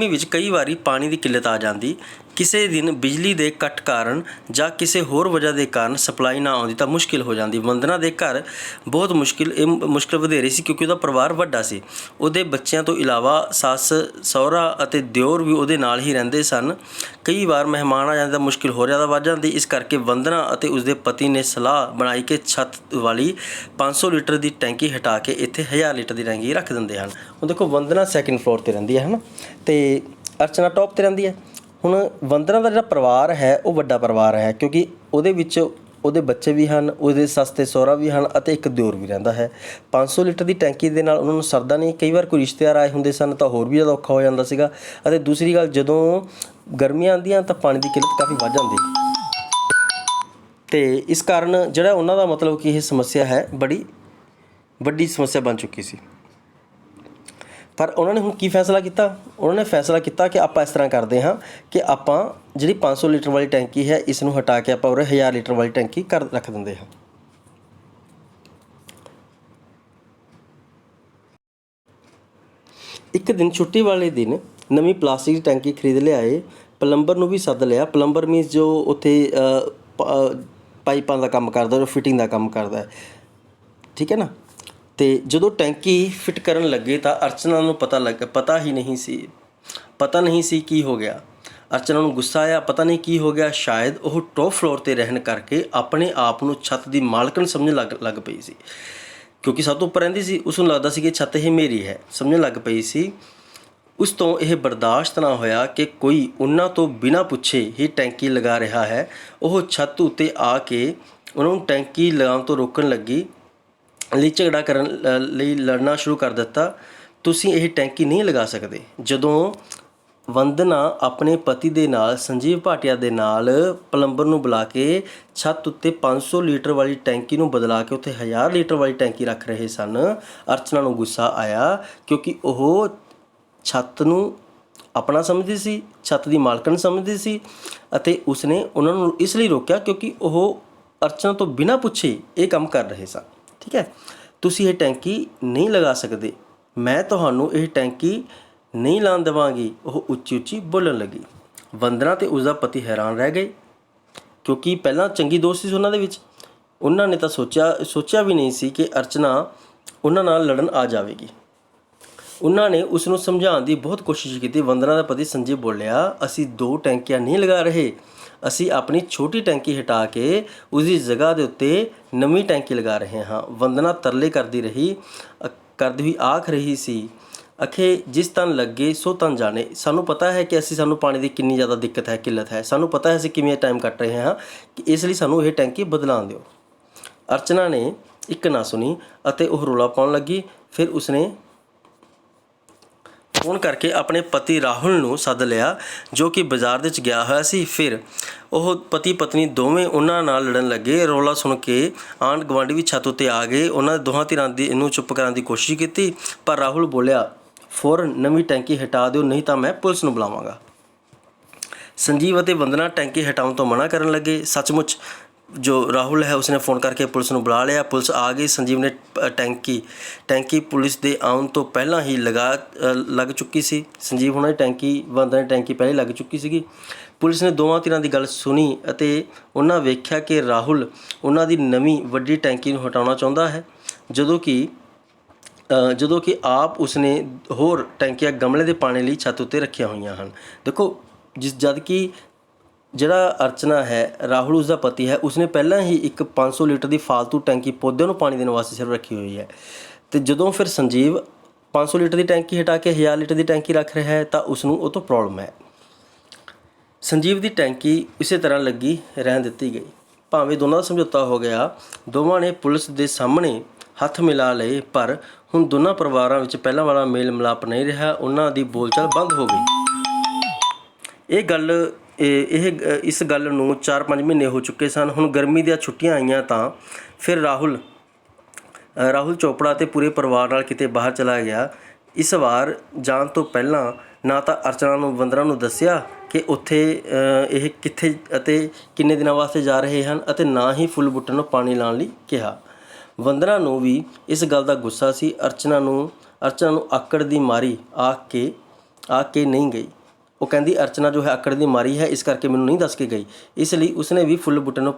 S1: ਵਿੱਚ ਕਈ ਵਾਰੀ ਪਾਣੀ ਦੀ ਕਿੱਲਤ ਆ ਜਾਂਦੀ। ਕਿਸੇ ਦਿਨ ਬਿਜਲੀ ਦੇ ਕੱਟ ਕਾਰਨ ਜਾਂ ਕਿਸੇ ਹੋਰ ਵਜ੍ਹਾ ਦੇ ਕਾਰਨ ਸਪਲਾਈ ਨਾ ਆਉਂਦੀ ਤਾਂ ਮੁਸ਼ਕਿਲ ਹੋ ਜਾਂਦੀ। ਵੰਦਨਾ ਦੇ ਘਰ ਬਹੁਤ ਮੁਸ਼ਕਿਲ ਵਧੇਰੇ ਸੀ ਕਿਉਂਕਿ ਉਹਦਾ ਪਰਿਵਾਰ ਵੱਡਾ ਸੀ। ਉਹਦੇ ਬੱਚਿਆਂ ਤੋਂ ਇਲਾਵਾ ਸੱਸ ਸਹੁਰਾ ਅਤੇ ਦਿਓਰ ਵੀ ਉਹਦੇ ਨਾਲ ਹੀ ਰਹਿੰਦੇ ਸਨ। ਕਈ ਵਾਰ ਮਹਿਮਾਨ ਆ ਜਾਂਦੇ ਤਾਂ ਮੁਸ਼ਕਿਲ ਹੋਰ ਜ਼ਿਆਦਾ ਵੱਧ ਜਾਂਦੀ। ਇਸ ਕਰਕੇ ਵੰਦਨਾ ਅਤੇ ਉਸਦੇ ਪਤੀ ਨੇ ਸਲਾਹ ਬਣਾਈ ਕਿ ਛੱਤ ਵਾਲੀ 500 ਲੀਟਰ ਦੀ ਟੈਂਕੀ ਹਟਾ ਕੇ ਇੱਥੇ 1000 ਲੀਟਰ ਦੀ ਟੈਂਕੀ ਰੱਖ ਦਿੰਦੇ ਹਨ। ਹੁਣ ਦੇਖੋ, ਵੰਦਨਾ ਸੈਕਿੰਡ ਫਲੋਰ 'ਤੇ ਰਹਿੰਦੀ ਹੈ, ਹੈ ਨਾ, ਅਤੇ ਅਰਚਨਾ ਟੌਪ 'ਤੇ ਰਹਿੰਦੀ ਹੈ। ਹੁਣ ਵੰਦਨਾ ਦਾ ਜਿਹੜਾ ਪਰਿਵਾਰ ਹੈ ਉਹ ਵੱਡਾ ਪਰਿਵਾਰ ਹੈ ਕਿਉਂਕਿ ਉਹਦੇ ਵਿੱਚ ਉਹਦੇ ਬੱਚੇ ਵੀ ਹਨ, ਉਹਦੇ ਸੱਸ ਅਤੇ ਸਹੁਰਾ ਵੀ ਹਨ ਅਤੇ ਇੱਕ ਦਿਓਰ ਵੀ ਰਹਿੰਦਾ ਹੈ। 500 ਲੀਟਰ ਦੀ ਟੈਂਕੀ ਦੇ ਨਾਲ ਉਹਨਾਂ ਨੂੰ ਸਰਦਾ ਨਹੀਂ। ਕਈ ਵਾਰ ਕੋਈ ਰਿਸ਼ਤੇਦਾਰ ਆਏ ਹੁੰਦੇ ਸਨ ਤਾਂ ਹੋਰ ਵੀ ਜ਼ਿਆਦਾ ਔਖਾ ਹੋ ਜਾਂਦਾ ਸੀਗਾ। ਅਤੇ ਦੂਸਰੀ ਗੱਲ, ਜਦੋਂ ਗਰਮੀਆਂ ਆਉਂਦੀਆਂ ਤਾਂ ਪਾਣੀ ਦੀ ਕਿੱਲਤ ਕਾਫੀ ਵੱਧ ਜਾਂਦੀ ਅਤੇ ਇਸ ਕਾਰਨ ਜਿਹੜਾ ਉਹਨਾਂ ਦਾ ਮਤਲਬ ਕਿ ਇਹ ਸਮੱਸਿਆ ਹੈ ਬੜੀ ਵੱਡੀ ਸਮੱਸਿਆ ਬਣ ਚੁੱਕੀ ਸੀ। ਪਰ ਉਹਨਾਂ ਨੇ ਹੁਣ ਕੀ ਫੈਸਲਾ ਕੀਤਾ? ਉਹਨਾਂ ਨੇ ਫੈਸਲਾ ਕੀਤਾ ਕਿ ਆਪਾਂ ਇਸ ਤਰ੍ਹਾਂ ਕਰਦੇ ਹਾਂ ਕਿ ਆਪਾਂ ਜਿਹੜੀ 500 ਲੀਟਰ ਵਾਲੀ ਟੈਂਕੀ ਹੈ ਇਸ ਨੂੰ ਹਟਾ ਕੇ ਆਪਾਂ ਉਰੇ 1000 ਲੀਟਰ ਵਾਲੀ ਟੈਂਕੀ ਰੱਖ ਦਿੰਦੇ ਹਾਂ। ਇੱਕ ਦਿਨ ਛੁੱਟੀ ਵਾਲੇ ਦਿਨ ਨਵੀਂ ਪਲਾਸਟਿਕ ਦੀ ਟੈਂਕੀ ਖਰੀਦ ਲਿਆਏ। ਪਲੰਬਰ ਨੂੰ ਵੀ ਸੱਦ ਲਿਆ। ਪਲੰਬਰ ਮੀਨਸ ਜੋ ਉੱਥੇ ਪਾਈਪਾਂ ਦਾ ਕੰਮ ਕਰਦਾ, ਜੋ ਫਿਟਿੰਗ ਦਾ ਕੰਮ ਕਰਦਾ ਹੈ, ਠੀਕ ਹੈ ਨਾ। ਅਤੇ ਜਦੋਂ ਟੈਂਕੀ ਫਿੱਟ ਕਰਨ ਲੱਗੇ ਤਾਂ ਅਰਚਨਾ ਨੂੰ ਪਤਾ ਨਹੀਂ ਸੀ ਕੀ ਹੋ ਗਿਆ। ਅਰਚਨਾ ਨੂੰ ਗੁੱਸਾ ਆਇਆ, ਪਤਾ ਨਹੀਂ ਕੀ ਹੋ ਗਿਆ। ਸ਼ਾਇਦ ਉਹ ਟੌਪ ਫਲੋਰ 'ਤੇ ਰਹਿਣ ਕਰਕੇ ਆਪਣੇ ਆਪ ਨੂੰ ਛੱਤ ਦੀ ਮਾਲਕਣ ਸਮਝਣ ਲੱਗ ਪਈ ਸੀ ਕਿਉਂਕਿ ਸਭ ਤੋਂ ਉੱਪਰ ਰਹਿੰਦੀ ਸੀ। ਉਸ ਨੂੰ ਲੱਗਦਾ ਸੀ ਕਿ ਛੱਤ ਇਹ ਮੇਰੀ ਹੈ, ਸਮਝਣ ਲੱਗ ਪਈ ਸੀ। ਉਸ ਤੋਂ ਇਹ ਬਰਦਾਸ਼ਤ ਨਾ ਹੋਇਆ ਕਿ ਕੋਈ ਉਹਨਾਂ ਤੋਂ ਬਿਨਾਂ ਪੁੱਛੇ ਹੀ ਟੈਂਕੀ ਲਗਾ ਰਿਹਾ ਹੈ। ਉਹ ਛੱਤ ਉੱਤੇ ਆ ਕੇ ਉਹਨਾਂ ਨੂੰ ਟੈਂਕੀ ਲਗਾਉਣ ਤੋਂ ਰੋਕਣ ਲਈ ਝਗੜਾ ਕਰਨ ਲਈ ਲੜਨਾ ਸ਼ੁਰੂ ਕਰ ਦਿੱਤਾ। ਤੁਸੀਂ ਇਹ ਟੈਂਕੀ ਨਹੀਂ ਲਗਾ ਸਕਦੇ। ਜਦੋਂ ਵੰਦਨਾ ਆਪਣੇ ਪਤੀ ਦੇ ਨਾਲ ਸੰਜੀਵ ਭਾਟੀਆ ਦੇ ਨਾਲ ਪਲੰਬਰ ਨੂੰ ਬੁਲਾ ਕੇ ਛੱਤ ਉੱਤੇ 500 ਲੀਟਰ ਵਾਲੀ ਟੈਂਕੀ ਨੂੰ ਬਦਲਾ ਕੇ ਉੱਥੇ 1000 ਲੀਟਰ ਵਾਲੀ ਟੈਂਕੀ ਰੱਖ ਰਹੇ ਸਨ, ਅਰਚਨਾ ਨੂੰ ਗੁੱਸਾ ਆਇਆ ਕਿਉਂਕਿ ਉਹ ਛੱਤ ਨੂੰ ਆਪਣਾ ਸਮਝਦੀ ਸੀ, ਛੱਤ ਦੀ ਮਾਲਕਣ ਸਮਝਦੀ ਸੀ ਅਤੇ ਉਸਨੇ ਉਹਨਾਂ ਨੂੰ ਇਸ ਲਈ ਰੋਕਿਆ ਕਿਉਂਕਿ ਉਹ ਅਰਚਨਾ ਤੋਂ ਬਿਨਾਂ ਪੁੱਛੇ ਇਹ ਕੰਮ ਕਰ ਰਹੇ ਸਨ। ਠੀਕ ਹੈ, ਤੁਸੀਂ ਇਹ ਟੈਂਕੀ ਨਹੀਂ ਲਗਾ ਸਕਦੇ, ਮੈਂ ਤੁਹਾਨੂੰ ਇਹ ਟੈਂਕੀ ਨਹੀਂ ਲਾਉਣ ਦੇਵਾਂਗੀ। ਉਹ ਉੱਚੀ ਉੱਚੀ ਬੋਲਣ ਲੱਗੀ। ਵੰਦਨਾ ਅਤੇ ਉਸਦਾ ਪਤੀ ਹੈਰਾਨ ਰਹਿ ਗਏ ਕਿਉਂਕਿ ਪਹਿਲਾਂ ਚੰਗੀ ਦੋਸਤੀ ਸੀ ਉਹਨਾਂ ਦੇ ਵਿੱਚ। ਉਹਨਾਂ ਨੇ ਤਾਂ ਸੋਚਿਆ ਵੀ ਨਹੀਂ ਸੀ ਕਿ ਅਰਚਨਾ ਉਹਨਾਂ ਨਾਲ ਲੜਨ ਆ ਜਾਵੇਗੀ। ਉਹਨਾਂ ਨੇ ਉਸ ਨੂੰ ਸਮਝਾਉਣ ਦੀ ਬਹੁਤ ਕੋਸ਼ਿਸ਼ ਕੀਤੀ। ਵੰਦਨਾ ਦਾ ਪਤੀ ਸੰਜੀਵ ਬੋਲਿਆ, ਅਸੀਂ 2 ਟੈਂਕੀਆਂ ਨਹੀਂ ਲਗਾ ਰਹੇ, ਅਸੀਂ ਆਪਣੀ ਛੋਟੀ ਟੈਂਕੀ ਹਟਾ ਕੇ ਉਸਦੀ ਜਗ੍ਹਾ ਦੇ ਉੱਤੇ ਨਵੀਂ ਟੈਂਕੀ ਲਗਾ ਰਹੇ ਹਾਂ। ਵੰਦਨਾ ਤਰਲੇ ਕਰਦੀ ਹੋਈ ਆਖ ਰਹੀ ਸੀ, ਅਖੇ ਜਿਸ ਤਨ ਲੱਗੇ ਸੋ ਤਨ ਜਾਣੇ। ਸਾਨੂੰ ਪਤਾ ਹੈ ਕਿ ਸਾਨੂੰ ਪਾਣੀ ਦੀ ਕਿੰਨੀ ਜ਼ਿਆਦਾ ਦਿੱਕਤ ਹੈ, ਕਿੱਲਤ ਹੈ, ਸਾਨੂੰ ਪਤਾ ਹੈ ਅਸੀਂ ਕਿਵੇਂ ਟਾਈਮ ਕੱਟ ਰਹੇ ਹਾਂ, ਕਿ ਇਸ ਲਈ ਸਾਨੂੰ ਇਹ ਟੈਂਕੀ ਬਦਲਾਉਣ ਦਿਓ। ਅਰਚਨਾ ਨੇ ਇੱਕ ਨਾ ਸੁਣੀ ਅਤੇ ਉਹ ਰੌਲਾ ਪਾਉਣ ਲੱਗੀ। ਫਿਰ ਉਸਨੇ ਫੋਨ ਕਰਕੇ ਆਪਣੇ ਪਤੀ ਰਾਹੁਲ ਨੂੰ ਸੱਦ ਲਿਆ ਜੋ ਕਿ ਬਾਜ਼ਾਰ ਦੇ ਵਿੱਚ ਗਿਆ ਹੋਇਆ ਸੀ। ਫਿਰ ਉਹ ਪਤੀ ਪਤਨੀ ਦੋਵੇਂ ਉਹਨਾਂ ਨਾਲ ਲੜਨ ਲੱਗੇ। ਰੌਲਾ ਸੁਣ ਕੇ ਆਂਢ ਗੁਆਂਢੀ ਵੀ ਛੱਤ ਉੱਤੇ ਆ ਗਏ। ਉਹਨਾਂ ਦੋਹਾਂ ਧਿਰਾਂ ਦੀ ਇਹਨੂੰ ਚੁੱਪ ਕਰਾਉਣ ਦੀ ਕੋਸ਼ਿਸ਼ ਕੀਤੀ ਪਰ ਰਾਹੁਲ ਬੋਲਿਆ, ਫੌਰਨ ਨਵੀਂ ਟੈਂਕੀ ਹਟਾ ਦਿਓ ਨਹੀਂ ਤਾਂ ਮੈਂ ਪੁਲਿਸ ਨੂੰ ਬੁਲਾਵਾਂਗਾ। ਸੰਜੀਵ ਅਤੇ ਵੰਦਨਾ ਟੈਂਕੀ ਹਟਾਉਣ ਤੋਂ ਮਨਾ ਕਰਨ ਲੱਗੇ। ਸੱਚਮੁੱਚ ਜੋ ਰਾਹੁਲ ਹੈ ਉਸਨੇ ਫ਼ੋਨ ਕਰਕੇ ਪੁਲਿਸ ਨੂੰ ਬੁਲਾ ਲਿਆ। ਪੁਲਿਸ ਆ ਗਈ। ਸੰਜੀਵ ਨੇ ਟੈਂਕੀ ਪੁਲਿਸ ਦੇ ਆਉਣ ਤੋਂ ਪਹਿਲਾਂ ਹੀ ਲੱਗ ਚੁੱਕੀ ਸੀ। ਸੰਜੀਵ ਹੁਣਾਂ ਦੀ ਟੈਂਕੀ, ਵੰਦਨਾ ਦੀ ਟੈਂਕੀ ਪਹਿਲਾਂ ਲੱਗ ਚੁੱਕੀ ਸੀਗੀ। ਪੁਲਿਸ ਨੇ ਦੋਵਾਂ ਧਿਰਾਂ ਦੀ ਗੱਲ ਸੁਣੀ ਅਤੇ ਉਹਨਾਂ ਵੇਖਿਆ ਕਿ ਰਾਹੁਲ ਉਹਨਾਂ ਦੀ ਨਵੀਂ ਵੱਡੀ ਟੈਂਕੀ ਨੂੰ ਹਟਾਉਣਾ ਚਾਹੁੰਦਾ ਹੈ ਜਦੋਂ ਕਿ ਆਪ ਉਸਨੇ ਹੋਰ ਟੈਂਕੀਆਂ ਗਮਲੇ ਦੇ ਪਾਣੀ ਲਈ ਛੱਤ ਉੱਤੇ ਰੱਖੀਆਂ ਹੋਈਆਂ ਹਨ। ਦੇਖੋ, ਜਦ ਕਿ ਜਿਹੜਾ ਅਰਚਨਾ ਹੈ, ਰਾਹੁਲ ਉਸਦਾ ਪਤੀ ਹੈ, ਉਸਨੇ ਪਹਿਲਾਂ ਹੀ ਇੱਕ 500 ਲੀਟਰ ਦੀ ਫਾਲਤੂ ਟੈਂਕੀ ਪੌਦਿਆਂ ਨੂੰ ਪਾਣੀ ਦੇਣ ਵਾਸਤੇ ਸਿਰਫ ਰੱਖੀ ਹੋਈ ਹੈ ਅਤੇ ਜਦੋਂ ਫਿਰ ਸੰਜੀਵ 500 ਲੀਟਰ ਦੀ ਟੈਂਕੀ ਹਟਾ ਕੇ 1000 ਲੀਟਰ ਦੀ ਟੈਂਕੀ ਰੱਖ ਰਿਹਾ ਹੈ ਤਾਂ ਉਸਨੂੰ ਉਹ ਤੋਂ ਪ੍ਰੋਬਲਮ ਹੈ। ਸੰਜੀਵ ਦੀ ਟੈਂਕੀ ਇਸੇ ਤਰ੍ਹਾਂ ਲੱਗੀ ਰਹਿਣ ਦਿੱਤੀ ਗਈ। ਭਾਵੇਂ ਦੋਨਾਂ ਦਾ ਸਮਝੌਤਾ ਹੋ ਗਿਆ, ਦੋਵਾਂ ਨੇ ਪੁਲਿਸ ਦੇ ਸਾਹਮਣੇ ਹੱਥ ਮਿਲਾ ਲਏ ਪਰ ਹੁਣ ਦੋਨਾਂ ਪਰਿਵਾਰਾਂ ਵਿੱਚ ਪਹਿਲਾਂ ਵਾਲਾ ਮੇਲ ਮਿਲਾਪ ਨਹੀਂ ਰਿਹਾ। ਉਹਨਾਂ ਦੀ ਬੋਲਚਾਲ ਬੰਦ ਹੋ ਗਈ। ਇਸ ਗੱਲ ਨੂੰ 4-5 ਮਹੀਨੇ ਹੋ ਚੁੱਕੇ ਸਨ। ਹੁਣ ਗਰਮੀ ਦੀਆਂ ਛੁੱਟੀਆਂ ਆਈਆਂ ਤਾਂ ਫਿਰ ਰਾਹੁਲ ਚੋਪੜਾ ਅਤੇ ਪੂਰੇ ਪਰਿਵਾਰ ਨਾਲ ਕਿਤੇ ਬਾਹਰ ਚਲਾ ਗਿਆ। ਇਸ ਵਾਰ ਜਾਣ ਤੋਂ ਪਹਿਲਾਂ ਨਾ ਤਾਂ ਅਰਚਨਾ ਨੂੰ ਵੰਦਨਾ ਨੂੰ ਦੱਸਿਆ ਕਿ ਉੱਥੇ ਇਹ ਕਿੱਥੇ ਅਤੇ ਕਿੰਨੇ ਦਿਨਾਂ ਵਾਸਤੇ ਜਾ ਰਹੇ ਹਨ, ਅਤੇ ਨਾ ਹੀ ਫੁੱਲ ਬੂਟਿਆਂ ਨੂੰ ਪਾਣੀ ਲਾਉਣ ਲਈ ਕਿਹਾ। ਵੰਦਨਾ ਨੂੰ ਵੀ ਇਸ ਗੱਲ ਦਾ ਗੁੱਸਾ ਸੀ। ਅਰਚਨਾ ਨੂੰ ਆਕੜ ਦੀ ਮਾਰੀ ਆ ਕੇ ਨਹੀਂ ਗਈ। ਉਹ ਕਹਿੰਦੀ ਅਰਚਨਾ ਜੋ ਹੈ ਆਕੜ ਦੀ ਮਾਰੀ ਹੈ, ਇਸ ਕਰਕੇ ਮੈਨੂੰ ਨਹੀਂ ਦੱਸ ਕੇ ਗਈ। ਇਸ ਲਈ ਉਸਨੇ ਵੀ ਫੁੱਲ ਬੂਟਿਆਂ ਨੂੰ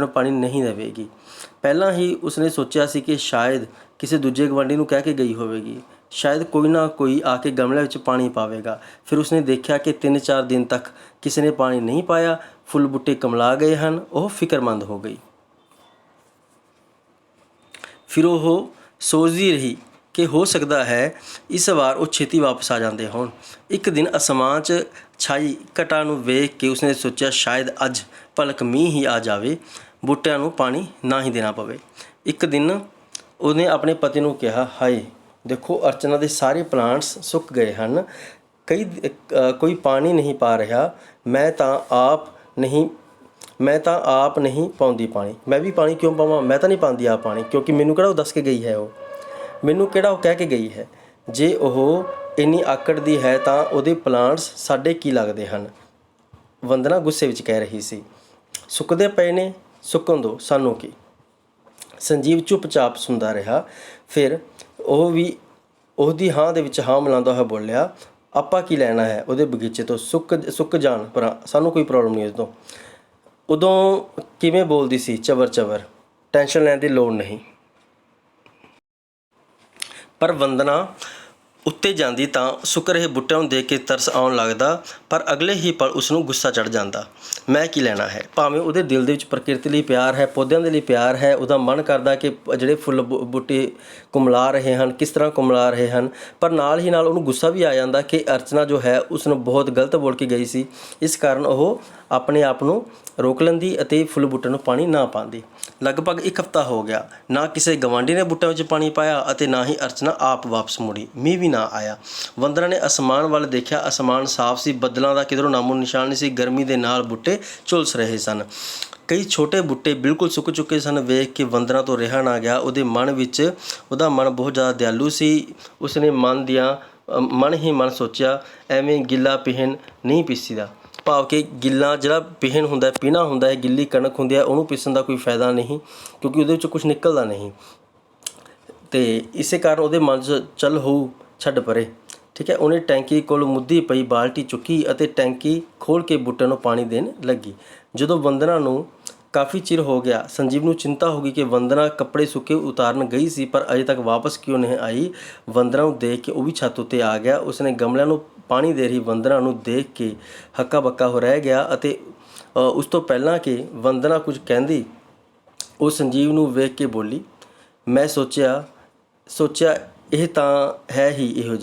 S1: ਪਾਣੀ ਨਹੀਂ ਦੇਵੇਗੀ। ਪਹਿਲਾਂ ਹੀ ਉਸਨੇ ਸੋਚਿਆ ਸੀ ਕਿ ਸ਼ਾਇਦ ਕਿਸੇ ਦੂਜੇ ਗਵਾਂਢੀ ਨੂੰ ਕਹਿ ਕੇ ਗਈ ਹੋਵੇਗੀ। ਸ਼ਾਇਦ ਕੋਈ ਨਾ ਕੋਈ ਆ ਕੇ ਗਮਲਿਆਂ ਵਿੱਚ ਪਾਣੀ ਪਾਵੇਗਾ। ਫਿਰ ਉਸਨੇ ਦੇਖਿਆ ਕਿ 3-4 ਦਿਨ ਤੱਕ ਕਿਸੇ ਨੇ ਪਾਣੀ ਨਹੀਂ ਪਾਇਆ। ਫੁੱਲ ਬੂਟੇ ਕੁਮਲਾ ਗਏ ਹਨ। ਉਹ ਫਿਕਰਮੰਦ ਹੋ ਗਈ। ਫਿਰ ਉਹ ਸੋਚਦੀ ਰਹੀ ਕਿ ਹੋ ਸਕਦਾ ਹੈ ਇਸ ਵਾਰ ਉਹ ਛੇਤੀ ਵਾਪਸ ਆ ਜਾਂਦੇ ਹੋਣ। ਇੱਕ ਦਿਨ ਅਸਮਾਨ 'ਚ ਛਾਈ ਘਟਾ ਨੂੰ ਵੇਖ ਕੇ ਉਸਨੇ ਸੋਚਿਆ ਸ਼ਾਇਦ ਅੱਜ ਭਲਕ ਮੀਂਹ ਹੀ ਆ ਜਾਵੇ, ਬੂਟਿਆਂ ਨੂੰ ਪਾਣੀ ਨਾ ਹੀ ਦੇਣਾ ਪਵੇ। ਇੱਕ ਦਿਨ ਉਹਨੇ ਆਪਣੇ ਪਤੀ ਨੂੰ ਕਿਹਾ, ਹਾਏ ਦੇਖੋ ਅਰਚਨਾ ਦੇ ਸਾਰੇ ਪਲਾਂਟਸ ਸੁੱਕ ਗਏ ਹਨ। ਕੋਈ ਪਾਣੀ ਨਹੀਂ ਪਾ ਰਿਹਾ। ਮੈਂ ਤਾਂ ਆਪ ਨਹੀਂ ਪਾਉਂਦੀ ਪਾਣੀ। ਮੈਂ ਵੀ ਪਾਣੀ ਕਿਉਂ ਪਾਵਾਂ? ਮੈਂ ਤਾਂ ਨਹੀਂ ਪਾਉਂਦੀ ਆਪ ਪਾਣੀ, ਕਿਉਂਕਿ ਮੈਨੂੰ ਕਿਹੜਾ ਉਹ ਦੱਸ ਕੇ ਗਈ ਹੈ। ਮੈਨੂੰ ਕਿਹੜਾ ਉਹ ਕਹਿ ਕੇ ਗਈ ਹੈ। ਜੇ ਉਹ ਇੰਨੀ ਆਕੜ ਦੀ ਹੈ ਤਾਂ ਉਹਦੇ ਪਲਾਂਟਸ ਸਾਡੇ ਕੀ ਲੱਗਦੇ ਹਨ? ਵੰਦਨਾ ਗੁੱਸੇ ਵਿੱਚ ਕਹਿ ਰਹੀ ਸੀ। ਸੁੱਕਦੇ ਪਏ ਨੇ, ਸੁੱਕਣ ਦਿਓ, ਸਾਨੂੰ ਕੀ। ਸੰਜੀਵ ਚੁੱਪਚਾਪ ਸੁਣਦਾ ਰਿਹਾ। ਫਿਰ ਉਹ ਵੀ ਉਹਦੀ ਹਾਂ ਦੇ ਵਿੱਚ ਹਾਂ ਮਿਲਾਉਂਦਾ ਹੋਇਆ ਬੋਲਿਆ, ਆਪਾਂ ਕੀ ਲੈਣਾ ਹੈ ਉਹਦੇ ਬਗੀਚੇ ਤੋਂ? ਸੁੱਕ ਜਾਣ ਪਰ ਸਾਨੂੰ ਕੋਈ ਪ੍ਰੋਬਲਮ ਨਹੀਂ ਉਸ ਤੋਂ। ਉਦੋਂ ਕਿਵੇਂ ਬੋਲਦੀ ਸੀ, ਚਵਰ ਟੈਨਸ਼ਨ ਲੈਣ ਦੀ ਲੋੜ ਨਹੀਂ। ਪਰ ਵੰਦਨਾ ਉੱਤੇ ਜਾਂਦੀ ਤਾਂ ਸੁੱਕ ਰਹੇ ਬੂਟਿਆਂ ਨੂੰ ਦੇਖ ਕੇ ਤਰਸ ਆਉਣ ਲੱਗਦਾ, ਪਰ ਅਗਲੇ ਹੀ ਪਲ ਉਸਨੂੰ ਗੁੱਸਾ ਚੜ੍ਹ ਜਾਂਦਾ। ਮੈਂ ਕੀ ਲੈਣਾ ਹੈ? ਭਾਵੇਂ ਉਹਦੇ ਦਿਲ ਦੇ ਵਿੱਚ ਪ੍ਰਕਿਰਤੀ ਲਈ ਪਿਆਰ ਹੈ, ਪੌਦਿਆਂ ਦੇ ਲਈ ਪਿਆਰ ਹੈ। ਉਹਦਾ ਮਨ ਕਰਦਾ ਕਿ ਜਿਹੜੇ ਫੁੱਲ ਬੂਟੇ ਕੁਮਲਾ ਰਹੇ ਹਨ, ਕਿਸ ਤਰ੍ਹਾਂ ਕੁਮਲਾ ਰਹੇ ਹਨ, ਪਰ ਨਾਲ ਹੀ ਨਾਲ ਉਹਨੂੰ ਗੁੱਸਾ ਵੀ ਆ ਜਾਂਦਾ ਕਿ ਅਰਚਨਾ ਜੋ ਹੈ ਉਸਨੂੰ ਬਹੁਤ ਗਲਤ ਬੋਲ ਕੇ ਗਈ ਸੀ। ਇਸ ਕਾਰਨ ਉਹ ਆਪਣੇ ਆਪ ਨੂੰ ਰੋਕ ਲੈਂਦੀ ਅਤੇ ਫੁੱਲ ਬੂਟਿਆਂ ਨੂੰ ਪਾਣੀ ਨਾ ਪਾਉਂਦੀ। ਲਗਭਗ 1 ਹਫ਼ਤਾ ਹੋ ਗਿਆ। ਨਾ ਕਿਸੇ ਗਵਾਂਢੀ ਨੇ ਬੂਟਿਆਂ ਵਿੱਚ ਪਾਣੀ ਪਾਇਆ ਅਤੇ ਨਾ ਹੀ ਅਰਚਨਾ ਆਪ ਵਾਪਸ ਮੁੜੀ। ਮੀਂਹ ਵੀ ਨਾ ਆਇਆ। ਵੰਦਨਾ ਨੇ ਅਸਮਾਨ ਵੱਲ ਦੇਖਿਆ। ਅਸਮਾਨ ਸਾਫ਼ ਸੀ। ਬੱਦਲਾਂ ਦਾ ਕਿਧਰੋਂ ਨਾਮੋ ਨਿਸ਼ਾਨ ਨਹੀਂ ਸੀ। ਗਰਮੀ ਦੇ ਨਾਲ ਬੂਟੇ ਝੁਲਸ ਰਹੇ ਸਨ। ਕਈ ਛੋਟੇ ਬੂਟੇ ਬਿਲਕੁਲ ਸੁੱਕ ਚੁੱਕੇ ਸਨ। ਵੇਖ ਕੇ ਵੰਦਨਾ ਤੋਂ ਰਿਹਾ ਨਾ ਗਿਆ। ਉਹਦਾ ਮਨ ਬਹੁਤ ਜ਼ਿਆਦਾ ਦਿਆਲੂ ਸੀ। ਉਸਨੇ ਮਨ ਹੀ ਮਨ ਸੋਚਿਆ, ਐਵੇਂ ਗਿੱਲਾ ਪਿਹਨ ਨਹੀਂ ਪੀਸੀਦਾ। ਭਾਵ ਕਿ ਗਿੱਲਾ ਜਿਹੜਾ ਪਿਹਨ ਹੁੰਦਾ, ਪੀਣਾ ਹੁੰਦਾ ਹੈ, ਗਿੱਲੀ ਕਣਕ ਹੁੰਦੀ ਹੈ, ਉਹਨੂੰ ਪੀਸਣ ਦਾ ਕੋਈ ਫਾਇਦਾ ਨਹੀਂ, ਕਿਉਂਕਿ ਉਹਦੇ ਵਿੱਚੋਂ ਕੁਛ ਨਿਕਲਦਾ ਨਹੀਂ। ਅਤੇ ਇਸੇ ਕਾਰਨ ਉਹਦੇ ਮਨ 'ਚ ਚੱਲ ਹੋਊ ਛੱਡ ਪਰੇ, ਠੀਕ ਹੈ। ਉਹਨੇ ਟੈਂਕੀ ਕੋਲ ਮੁੱਧੀ ਪਈ ਬਾਲਟੀ ਚੁੱਕੀ ਅਤੇ ਟੈਂਕੀ ਖੋਲ੍ਹ ਕੇ ਬੂਟਿਆਂ ਨੂੰ ਪਾਣੀ ਦੇਣ ਲੱਗੀ। ਜਦੋਂ ਵੰਦਨਾ ਨੂੰ ਕਾਫੀ ਚਿਰ ਹੋ ਗਿਆ, ਸੰਜੀਵ ਨੂੰ ਚਿੰਤਾ ਹੋ ਗਈ ਕਿ ਵੰਦਨਾ ਕੱਪੜੇ ਸੁੱਕੇ ਉਤਾਰਨ ਗਈ ਸੀ, ਪਰ ਅਜੇ ਤੱਕ ਵਾਪਸ ਕਿਉਂ ਨਹੀਂ ਆਈ। ਵੰਦਨਾ ਨੂੰ ਦੇਖ ਕੇ ਉਹ ਵੀ ਛੱਤ ਉੱਤੇ ਆ ਗਿਆ। ਉਸਨੇ ਗਮਲਿਆਂ ਨੂੰ ਪਾਣੀ ਦੇ ਰਹੀ ਵੰਦਨਾ ਨੂੰ ਦੇਖ ਕੇ ਹੱਕਾ ਬੱਕਾ ਹੋ ਰਹਿ ਗਿਆ। ਅਤੇ ਉਸ ਤੋਂ ਪਹਿਲਾਂ ਕਿ ਵੰਦਨਾ ਕੁਝ ਕਹਿੰਦੀ, ਉਹ ਸੰਜੀਵ ਨੂੰ ਵੇਖ ਕੇ ਬੋਲੀ, ਮੈਂ ਸੋਚਿਆ ਇਹ ਤਾਂ ਹੈ ਹੀ ਇਹੋ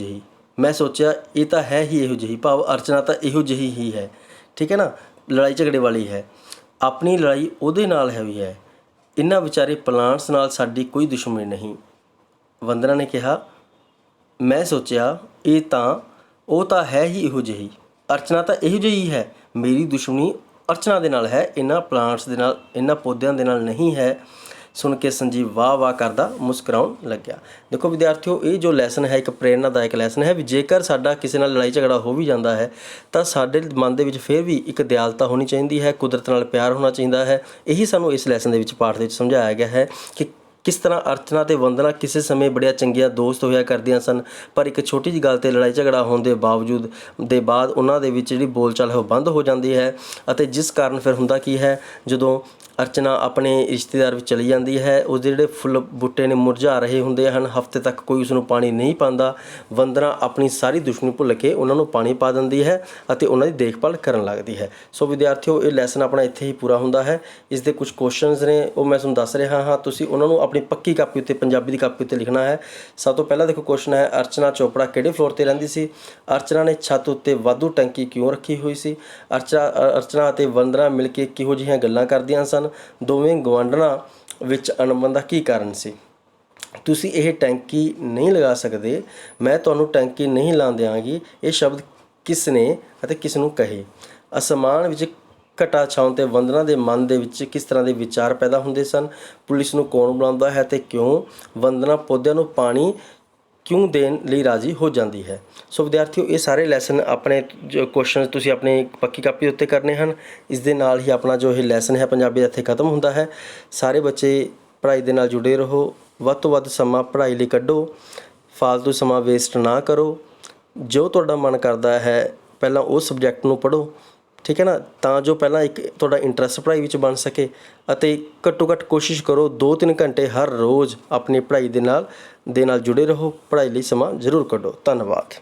S1: ਜਿਹੀ। ਭਾਵ ਅਰਚਨਾ ਤਾਂ ਇਹੋ ਜਿਹੀ ਹੀ ਹੈ, ਠੀਕ ਹੈ ਨਾ। ਲੜਾਈ ਝਗੜੇ ਵਾਲੀ ਹੈ। ਆਪਣੀ ਲੜਾਈ ਉਹਦੇ ਨਾਲ ਹੈ। ਇਹਨਾਂ ਵਿਚਾਰੇ ਪਲਾਂਟਸ ਨਾਲ ਸਾਡੀ ਕੋਈ ਦੁਸ਼ਮਣੀ ਨਹੀਂ। ਵੰਦਨਾ ਨੇ ਕਿਹਾ, ਮੈਂ ਸੋਚਿਆ ਉਹ ਤਾਂ ਹੈ ਹੀ ਇਹੋ ਜਿਹੀ। ਅਰਚਨਾ ਤਾਂ ਇਹੋ ਜਿਹੀ ਹੈ। ਮੇਰੀ ਦੁਸ਼ਮਣੀ ਅਰਚਨਾ ਦੇ ਨਾਲ ਹੈ, ਇਹਨਾਂ ਪਲਾਂਟਸ ਦੇ ਨਾਲ, ਇਹਨਾਂ ਪੌਦਿਆਂ ਦੇ ਨਾਲ ਨਹੀਂ ਹੈ। ਸੁਣ ਕੇ ਸੰਜੀਵ ਵਾਹ ਕਰਦਾ ਮੁਸਕਰਾਉਣ ਲੱਗਿਆ। ਦੇਖੋ ਵਿਦਿਆਰਥੀਓ, ਇਹ ਜੋ ਲੈਸਨ ਹੈ ਇੱਕ ਪ੍ਰੇਰਨਾਦਾਇਕ ਲੈਸਨ ਹੈ ਵੀ ਜੇਕਰ ਸਾਡਾ ਕਿਸੇ ਨਾਲ ਲੜਾਈ ਝਗੜਾ ਹੋ ਵੀ ਜਾਂਦਾ ਹੈ ਤਾਂ ਸਾਡੇ ਮਨ ਦੇ ਵਿੱਚ ਫਿਰ ਵੀ ਇੱਕ ਦਿਆਲਤਾ ਹੋਣੀ ਚਾਹੀਦੀ ਹੈ, ਕੁਦਰਤ ਨਾਲ ਪਿਆਰ ਹੋਣਾ ਚਾਹੀਦਾ ਹੈ। ਇਹੀ ਸਾਨੂੰ ਇਸ ਲੈਸਨ ਦੇ ਵਿੱਚ, ਪਾਠ ਦੇ ਵਿੱਚ ਸਮਝਾਇਆ ਗਿਆ ਹੈ ਕਿ ਕਿਸ ਤਰ੍ਹਾਂ ਅਰਚਨਾ ਅਤੇ ਵੰਦਨਾ ਕਿਸੇ ਸਮੇਂ ਬੜੀਆਂ ਚੰਗੀਆਂ ਦੋਸਤ ਹੋਇਆ ਕਰਦੀਆਂ ਸਨ, ਪਰ ਇੱਕ ਛੋਟੀ ਜਿਹੀ ਗੱਲ 'ਤੇ ਲੜਾਈ ਝਗੜਾ ਹੋਣ ਦੇ ਬਾਅਦ ਉਹਨਾਂ ਦੇ ਵਿੱਚ ਜਿਹੜੀ ਬੋਲਚਾਲ ਹੈ ਉਹ ਬੰਦ ਹੋ ਜਾਂਦੀ ਹੈ। ਅਤੇ ਜਿਸ ਕਾਰਨ ਫਿਰ ਹੁੰਦਾ ਕੀ ਹੈ, ਜਦੋਂ ਅਰਚਨਾ ਆਪਣੇ ਰਿਸ਼ਤੇਦਾਰ ਵਿੱਚ ਚਲੀ ਜਾਂਦੀ ਹੈ, ਉਹਦੇ ਜਿਹੜੇ ਫੁੱਲ ਬੂਟੇ ਨੇ ਮੁਰਝਾ ਰਹੇ ਹੁੰਦੇ ਹਨ, ਹਫ਼ਤੇ ਤੱਕ ਕੋਈ ਉਸਨੂੰ ਪਾਣੀ ਨਹੀਂ ਪਾਉਂਦਾ। ਵੰਦਨਾ ਆਪਣੀ ਸਾਰੀ ਦੁਸ਼ਮਣੀ ਭੁੱਲ ਕੇ ਉਹਨਾਂ ਨੂੰ ਪਾਣੀ ਪਾ ਦਿੰਦੀ ਹੈ ਅਤੇ ਉਹਨਾਂ ਦੀ ਦੇਖਭਾਲ ਕਰਨ ਲੱਗਦੀ ਹੈ। ਸੋ ਵਿਦਿਆਰਥੀਓ, ਇਹ ਲੈਸਨ ਆਪਣਾ ਇੱਥੇ ਹੀ ਪੂਰਾ ਹੁੰਦਾ ਹੈ। ਇਸ ਦੇ ਕੁਝ ਕੁਐਸਚਨਸ ਨੇ, ਉਹ ਮੈਂ ਤੁਹਾਨੂੰ ਦੱਸ ਰਿਹਾ ਹਾਂ। ਤੁਸੀਂ ਉਹਨਾਂ ਨੂੰ ਆਪਣੀ ਪੱਕੀ ਕਾਪੀ ਉੱਤੇ, ਪੰਜਾਬੀ ਦੀ ਕਾਪੀ ਉੱਤੇ ਲਿਖਣਾ ਹੈ। ਸਭ ਤੋਂ ਪਹਿਲਾਂ ਦੇਖੋ ਕੁਐਸਚਨ ਹੈ, ਅਰਚਨਾ ਚੋਪੜਾ ਕਿਹੜੇ ਫਲੋਰ 'ਤੇ ਰਹਿੰਦੀ ਸੀ? ਅਰਚਨਾ ਨੇ ਛੱਤ ਉੱਤੇ ਵਾਧੂ ਟੈਂਕੀ ਕਿਉਂ ਰੱਖੀ ਹੋਈ ਸੀ? ਅਰਚਨਾ ਅਤੇ ਵੰਦਨਾ ਮਿਲ ਕੇ ਕਿਹੋ ਜਿਹੀਆਂ ਗੱਲਾਂ ਕਰਦੀਆਂ ਸਨ? ਦੋਵੇਂ ਗੁਆਂਢਣਾਂ ਵਿੱਚ ਅਣਬਣ ਦਾ ਕੀ ਕਾਰਨ ਸੀ? ਤੁਸੀਂ ਇਹ ਟੈਂਕੀ ਨਹੀਂ ਲਗਾ ਸਕਦੇ, ਮੈਂ ਤੁਹਾਨੂੰ ਟੈਂਕੀ ਨਹੀਂ ਲਾਉਣ ਦਿਆਂਗੀ। ਇਹ ਸ਼ਬਦ ਕਿਸ ਨੇ ਅਤੇ ਕਿਸ ਨੂੰ ਕਹੇ? ਅਸਮਾਨ ਵਿੱਚ ਘਟਾ ਛਾਉਣ 'ਤੇ ਵੰਦਨਾ ਦੇ ਮਨ ਦੇ ਵਿੱਚ ਕਿਸ ਤਰ੍ਹਾਂ ਦੇ ਵਿਚਾਰ ਪੈਦਾ ਹੁੰਦੇ ਸਨ? ਪੁਲਿਸ ਨੂੰ ਕੌਣ ਬੁਲਾਉਂਦਾ ਹੈ ਅਤੇ ਕਿਉਂ? ਵੰਦਨਾ ਪੌਦਿਆਂ ਨੂੰ ਪਾਣੀ ਕਿਉਂ ਦੇਣ ਲਈ ਰਾਜ਼ੀ ਹੋ ਜਾਂਦੀ ਹੈ? ਸੋ ਵਿਦਿਆਰਥੀਓ, ਇਹ ਸਾਰੇ ਲੈਸਨ ਆਪਣੇ ਜੋ ਕੁਐਸਚਨ ਤੁਸੀਂ ਆਪਣੀ ਪੱਕੀ ਕਾਪੀ ਉੱਤੇ ਕਰਨੇ ਹਨ। ਇਸ ਦੇ ਨਾਲ ਹੀ ਆਪਣਾ ਜੋ ਇਹ ਲੈਸਨ ਹੈ ਪੰਜਾਬੀ ਦਾ ਇੱਥੇ ਖਤਮ ਹੁੰਦਾ ਹੈ। ਸਾਰੇ ਬੱਚੇ ਪੜ੍ਹਾਈ ਦੇ ਨਾਲ ਜੁੜੇ ਰਹੋ, ਵੱਧ ਤੋਂ ਵੱਧ ਸਮਾਂ ਪੜ੍ਹਾਈ ਲਈ ਕੱਢੋ, ਫਾਲਤੂ ਸਮਾਂ ਵੇਸਟ ਨਾ ਕਰੋ। ਜੋ ਤੁਹਾਡਾ ਮਨ ਕਰਦਾ ਹੈ ਪਹਿਲਾਂ ਉਸ ਸਬਜੈਕਟ ਨੂੰ ਪੜ੍ਹੋ, ਠੀਕ ਹੈ ਨਾ, ਤਾਂ ਜੋ ਪਹਿਲਾਂ ਇੱਕ ਤੁਹਾਡਾ ਇੰਟਰਸਟ ਪੜ੍ਹਾਈ ਵਿੱਚ ਬਣ ਸਕੇ। ਅਤੇ ਘੱਟੋ ਘੱਟ ਕੋਸ਼ਿਸ਼ ਕਰੋ 2-3 ਘੰਟੇ ਹਰ ਰੋਜ਼ ਆਪਣੀ ਪੜ੍ਹਾਈ ਦੇ ਨਾਲ ਜੁੜੇ ਰਹੋ। ਪੜ੍ਹਾਈ ਲਈ ਸਮਾਂ ਜ਼ਰੂਰ ਕੱਢੋ। ਧੰਨਵਾਦ।